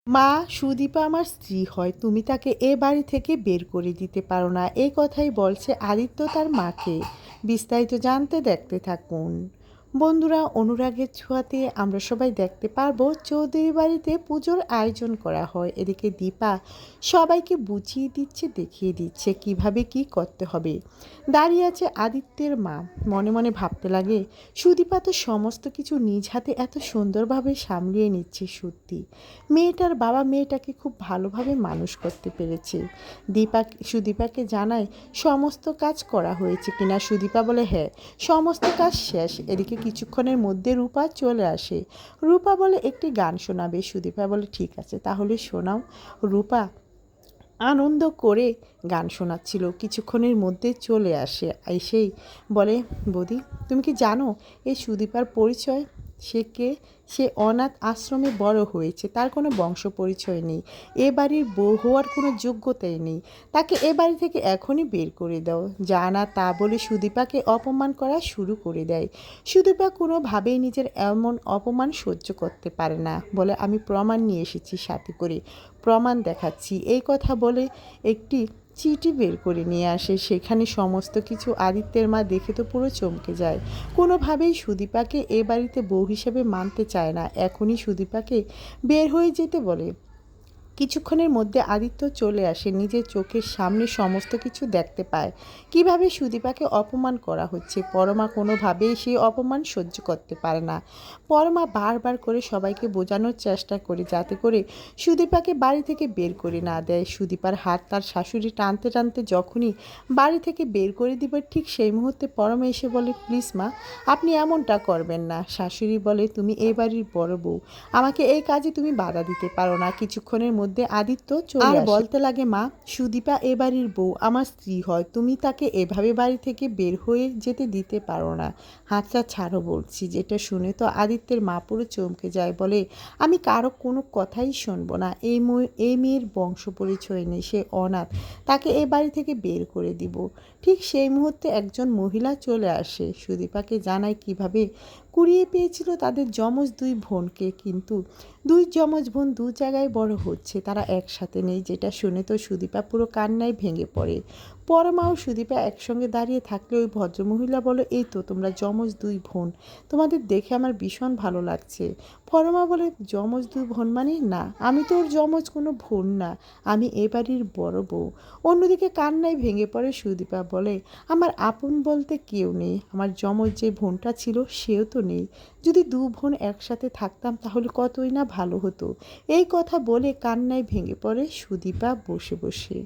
মা, সুদীপা আমার স্ত্রী হয়, তুমি তাকে এ বাড়ি থেকে বের করে দিতে পারো না, এই কথাই বলছে আদিত্য তার মাকে। বিস্তারিত জানতে দেখতে থাকুন। বন্ধুরা, অনুরাগের ছোঁয়াতে আমরা সবাই দেখতে পারবো চৌধুরী বাড়িতে পুজোর আয়োজন করা হয়। এদিকে দীপা সবাইকে বুঝিয়ে দিচ্ছে, দেখিয়ে দিচ্ছে কিভাবে কি করতে হবে। দাঁড়িয়ে আছে আদিত্যের মা, মনে মনে ভাবতে লাগে সুদীপা তো সমস্ত কিছু নিজ হাতে এত সুন্দরভাবে সামলিয়ে নিচ্ছে। সত্যি মেয়েটার বাবা মেয়েটাকে খুব ভালোভাবে মানুষ করতে পেরেছে। সুদীপাকে জানায় সমস্ত কাজ করা হয়েছে কিনা। সুদীপা বলে হ্যাঁ, সমস্ত কাজ শেষ। এদিকে কিছুক্ষণের মধ্যে রূপা চলে আসে। রূপা বলে একটি গান শোনাবে। সুদীপা বলে ঠিক আছে, তাহলে শোনাও। রূপা আনন্দ করে গান শোনাচ্ছিল, কিছুক্ষণের মধ্যে চলে আসে। এসেই বলে বৌদি, তুমি কি জানো এই সুদীপার পরিচয়? সে কে? সে অনাথ আশ্রমে বড় হয়েছে, তার কোনো বংশ পরিচয় নেই, এ বাড়ির বউ হওয়ার কোনো যোগ্যতাই নেই। তাকে এ বাড়ি থেকে এখনই বের করে দাও। যা না তা বলে সুদীপাকে অপমান করা শুরু করে দেয়। সুদীপা কোনোভাবেই নিজের এমন অপমান সহ্য করতে পারে না। বলে আমি প্রমাণ নিয়ে এসেছি সাথে করে, প্রমাণ দেখাচ্ছি। এই কথা বলে একটি চিঠি বের করে নিয়ে আসে। সেখানে সমস্ত কিছু। আদিত্যের মা দেখে তো পুরো চমকে যায়। কোনোভাবেই সুদীপাকে এ বাড়িতে বউ হিসেবে মানতে চায় না। এখনই সুদীপাকে বের হয়ে যেতে বলে। কিছুক্ষণের মধ্যে আদিত্য চলে আসে। নিজের চোখের সামনে সমস্ত কিছু দেখতে পায়, কিভাবে সুদীপাকে অপমান করা হচ্ছে। পরমা কোনোভাবেই সেই অপমান সহ্য করতে পারে না। পরমা বারবার করে সবাইকে বোঝানোর চেষ্টা করে যাতে করে সুদীপাকে বাড়ি থেকে বের করে না দেয়। সুদীপার হাত তার শাশুড়ি টানতে টানতে যখনই বাড়ি থেকে বের করে দিবে, ঠিক সেই মুহূর্তে পরমা এসে বলে প্লিজ মা, আপনি এমনটা করবেন না। শাশুড়ি বলে তুমি এই বাড়ির বড় বউ, আমাকে এই কাজে তুমি বাধা দিতে পারো না। কিছুক্ষণের মধ্যে আদিত্য চলে আসে। বলতে লাগে মা, সুদীপা এ বাড়ির বউ, আমার স্ত্রী হয়, তুমি তাকে এভাবে বাড়ি থেকে বের হয়ে যেতে দিতে পারো না। হাতটা ছাড়ো বলছি। যেটা শুনে তো আদিত্যের মা পুরো চমকে যায়। বলে আমি কারো কোনো কথাই শুনবো না। এই মেয়ের বংশ পরিচয় নেই, সে অনাথ, তাকে এ বাড়ি থেকে বের করে দিব। ঠিক সেই মুহূর্তে একজন মহিলা চলে আসে। সুদীপাকে জানায় কিভাবে কুড়িয়ে পেয়েছিল তাদের যমজ দুই বোনকে, কিন্তু দুই যমজ বোন দু জায়গায় বড় হচ্ছে, তারা একসাথে নেই। যেটা শুনে তো সুদীপা পুরো কান্নায় ভেঙে পড়ে। পরমা ও সুদীপা একসঙ্গে দাঁড়িয়ে থাকলে ওই ভদ্রমহিলা বলে এই তো তোমরা যমজ দুই বোন, তোমাদের দেখে আমার ভীষণ ভালো লাগছে। পরমা বলে যমজ দুই বোন মানে? না, আমি তো ওর যমজ কোনো বোন না, আমি এ বাড়ির বড় বউ। অন্যদিকে কান্নায় ভেঙে পড়ে সুদীপা। বলে আমার আপন বলতে কেউ নেই, আমার যমজ যে বোনটা ছিল সেও তো নেই। যদি দু বোন একসাথে থাকতাম তাহলে কতই না ভালো হতো। এই কথা বলে কান্নায় ভেঙে পড়ে সুদীপা বসে বসে।